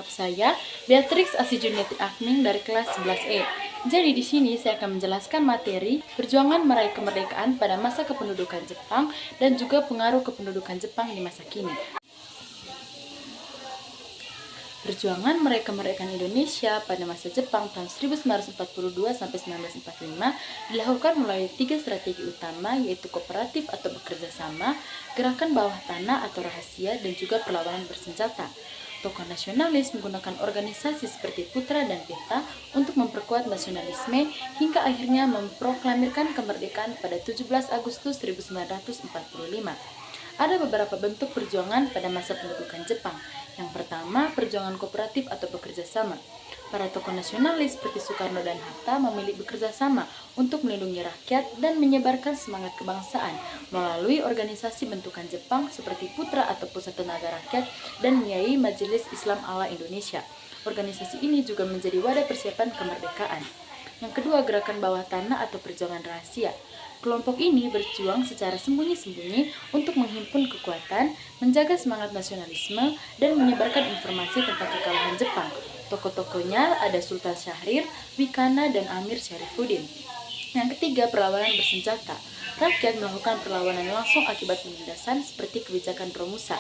saya Beatrix Asijuniati Akning dari kelas 11E. Jadi di sini saya akan menjelaskan materi perjuangan meraih kemerdekaan pada masa kependudukan Jepang dan juga pengaruh kependudukan Jepang di masa kini. Perjuangan meraih kemerdekaan Indonesia pada masa Jepang tahun 1942 sampai 1945 dilakukan melalui 3 strategi utama, yaitu kooperatif atau bekerja sama, gerakan bawah tanah atau rahasia, dan juga perlawanan bersenjata. Tokoh nasionalis menggunakan organisasi seperti Putra dan Beta untuk memperkuat nasionalisme hingga akhirnya memproklamirkan kemerdekaan pada 17 Agustus 1945. Ada beberapa bentuk perjuangan pada masa pendudukan Jepang. Yang pertama, perjuangan kooperatif atau bekerja sama. Para tokoh nasionalis seperti Soekarno dan Hatta memilih bekerja sama untuk melindungi rakyat dan menyebarkan semangat kebangsaan melalui organisasi bentukan Jepang seperti Putra atau Pusat Tenaga Rakyat dan Nyai Majelis Islam ala Indonesia. Organisasi ini juga menjadi wadah persiapan kemerdekaan. Yang kedua, gerakan bawah tanah atau perjuangan rahasia. Kelompok ini berjuang secara sembunyi-sembunyi untuk menghimpun kekuatan, menjaga semangat nasionalisme, dan menyebarkan informasi tentang kekalahan Jepang. Tokoh-tokohnya ada Sultan Syahrir, Wikana, dan Amir Syarifuddin. Yang ketiga, perlawanan bersenjata. Rakyat melakukan perlawanan langsung akibat penindasan seperti kebijakan Romusa.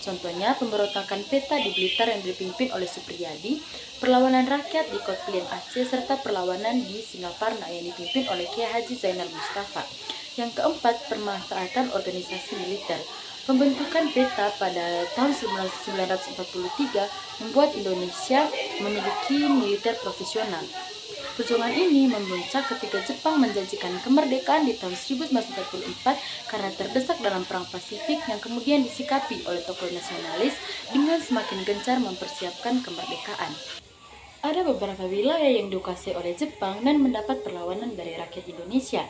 Contohnya, pemberontakan Peta di Blitar yang dipimpin oleh Supriyadi, perlawanan rakyat di Kotlian Aceh, serta perlawanan di Singaparna yang dipimpin oleh Kiai Haji Zainal Mustafa. Yang keempat, pemanfaatan organisasi militer. Pembentukan Peta pada tahun 1943 membuat Indonesia memiliki militer profesional. Perjuangan ini memuncak ketika Jepang menjanjikan kemerdekaan di tahun 1944 karena terdesak dalam Perang Pasifik yang kemudian disikapi oleh tokoh nasionalis dengan semakin gencar mempersiapkan kemerdekaan. Ada beberapa wilayah yang dikuasai oleh Jepang dan mendapat perlawanan dari rakyat Indonesia.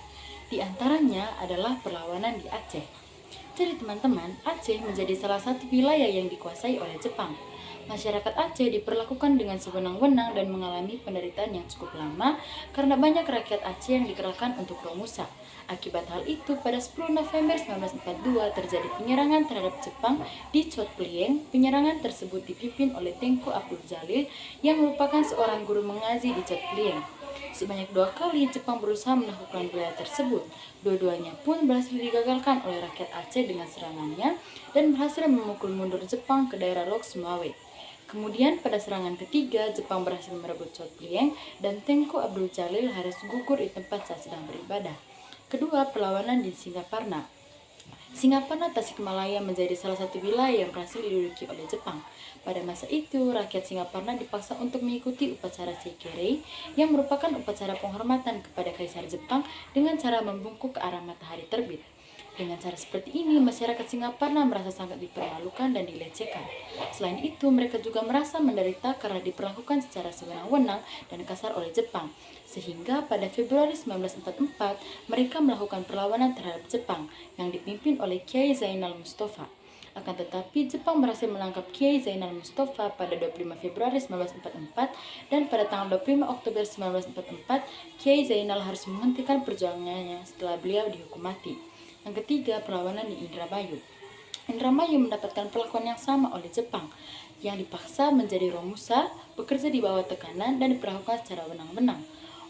Di antaranya adalah perlawanan di Aceh. Jadi teman-teman, Aceh menjadi salah satu wilayah yang dikuasai oleh Jepang. Masyarakat Aceh diperlakukan dengan sewenang-wenang dan mengalami penderitaan yang cukup lama karena banyak rakyat Aceh yang dikerahkan untuk Romusa. Akibat hal itu, pada 10 November 1942 terjadi penyerangan terhadap Jepang di Chot Plieng. Penyerangan tersebut dipimpin oleh Tengku Abdul Jalil yang merupakan seorang guru mengaji di Chot Plieng. Sebanyak 2 kali Jepang berusaha menaklukkan wilayah tersebut. Dua-duanya pun berhasil digagalkan oleh rakyat Aceh dengan serangannya dan berhasil memukul mundur Jepang ke daerah Lok Sumawe. Kemudian pada serangan ketiga, Jepang berhasil merebut Chot Plieng dan Tengku Abdul Jalil harus gugur di tempat saat sedang beribadah. Kedua, perlawanan di Singaparna. Singaparna Tasikmalaya menjadi salah satu wilayah yang berhasil diduduki oleh Jepang. Pada masa itu, rakyat Singaparna dipaksa untuk mengikuti upacara Seikere yang merupakan upacara penghormatan kepada Kaisar Jepang dengan cara membungkuk ke arah matahari terbit. Dengan cara seperti ini, masyarakat Singaparna merasa sangat dipermalukan dan dilecehkan. Selain itu, mereka juga merasa menderita karena diperlakukan secara sewenang-wenang dan kasar oleh Jepang. Sehingga pada Februari 1944, mereka melakukan perlawanan terhadap Jepang yang dipimpin oleh Kiai Zainal Mustafa. Akan tetapi, Jepang berhasil menangkap Kiai Zainal Mustafa pada 25 Februari 1944 dan pada tanggal 25 Oktober 1944, Kiai Zainal harus menghentikan perjuangannya setelah beliau dihukum mati. Yang ketiga, perlawanan di Indramayu. Indramayu mendapatkan perlakuan yang sama oleh Jepang, yang dipaksa menjadi Romusa, bekerja di bawah tekanan, dan diperlakukan secara wenang-wenang.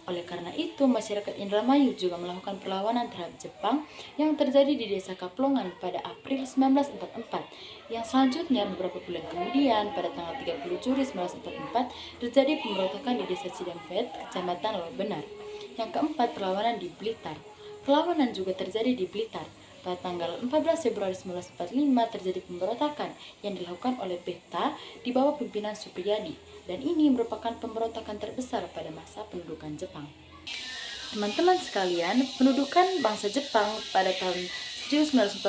Oleh karena itu, masyarakat Indramayu juga melakukan perlawanan terhadap Jepang yang terjadi di desa Kaplongan pada April 1944. Yang selanjutnya, beberapa bulan kemudian, pada tanggal 30 Juli 1944, terjadi pemberontakan di desa Cidampet, kecamatan Lobenar. Yang keempat, perlawanan di Blitar. Perlawanan juga terjadi di Blitar. Pada tanggal 14 Februari 1945 terjadi pemberontakan yang dilakukan oleh Beta di bawah pimpinan Supriyadi, dan ini merupakan pemberontakan terbesar pada masa pendudukan Jepang. Teman-teman sekalian, pendudukan bangsa Jepang pada tahun 1942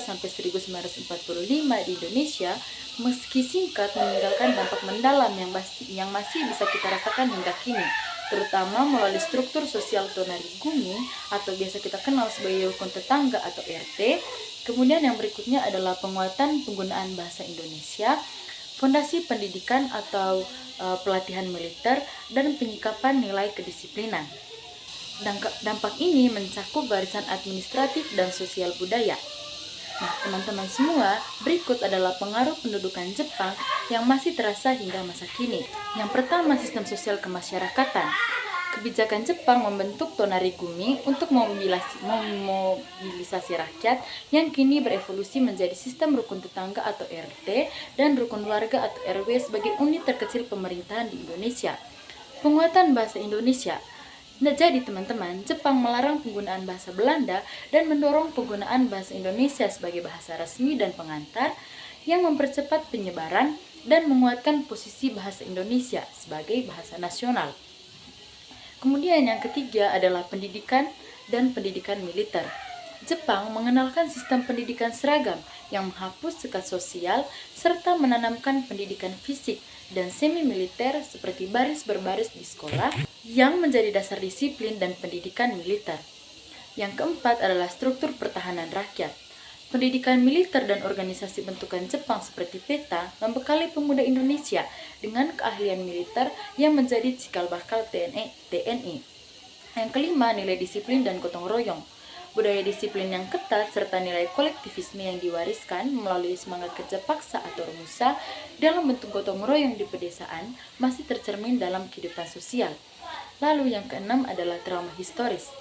sampai 1945 di Indonesia meski singkat meninggalkan dampak mendalam yang masih bisa kita rasakan hingga kini, terutama melalui struktur sosial tonarigumi atau biasa kita kenal sebagai rukun tetangga atau RT. Kemudian yang berikutnya adalah penguatan penggunaan bahasa Indonesia, fondasi pendidikan atau pelatihan militer, dan penyikapan nilai kedisiplinan. Dampak ini mencakup barisan administratif dan sosial budaya. Nah, teman-teman semua, berikut adalah pengaruh pendudukan Jepang yang masih terasa hingga masa kini. Yang pertama, sistem sosial kemasyarakatan. Kebijakan Jepang membentuk Tonarigumi untuk memobilisasi rakyat yang kini berevolusi menjadi sistem rukun tetangga atau RT dan rukun warga atau RW sebagai unit terkecil pemerintahan di Indonesia. Penguatan bahasa Indonesia. Nah, jadi teman-teman, Jepang melarang penggunaan bahasa Belanda dan mendorong penggunaan bahasa Indonesia sebagai bahasa resmi dan pengantar yang mempercepat penyebaran dan menguatkan posisi bahasa Indonesia sebagai bahasa nasional. Kemudian yang ketiga adalah pendidikan dan pendidikan militer. Jepang mengenalkan sistem pendidikan seragam yang menghapus sekat sosial serta menanamkan pendidikan fisik dan semi-militer seperti baris berbaris di sekolah yang menjadi dasar disiplin dan pendidikan militer. Yang keempat adalah struktur pertahanan rakyat. Pendidikan militer dan organisasi bentukan Jepang seperti PETA membekali pemuda Indonesia dengan keahlian militer yang menjadi cikal bakal TNI. Yang kelima, nilai disiplin dan gotong royong. Budaya disiplin yang ketat serta nilai kolektivisme yang diwariskan melalui semangat kerja paksa atau Romusa dalam bentuk gotong royong di pedesaan masih tercermin dalam kehidupan sosial. Lalu yang keenam adalah trauma historis.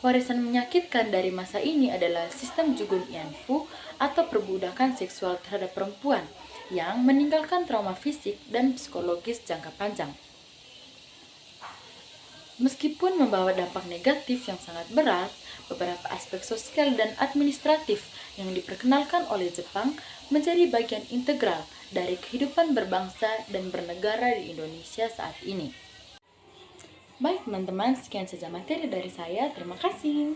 Warisan menyakitkan dari masa ini adalah sistem Jugun Ianfu atau perbudakan seksual terhadap perempuan yang meninggalkan trauma fisik dan psikologis jangka panjang. Meskipun membawa dampak negatif yang sangat berat, beberapa aspek sosial dan administratif yang diperkenalkan oleh Jepang menjadi bagian integral dari kehidupan berbangsa dan bernegara di Indonesia saat ini. Baik teman-teman, sekian saja materi dari saya. Terima kasih.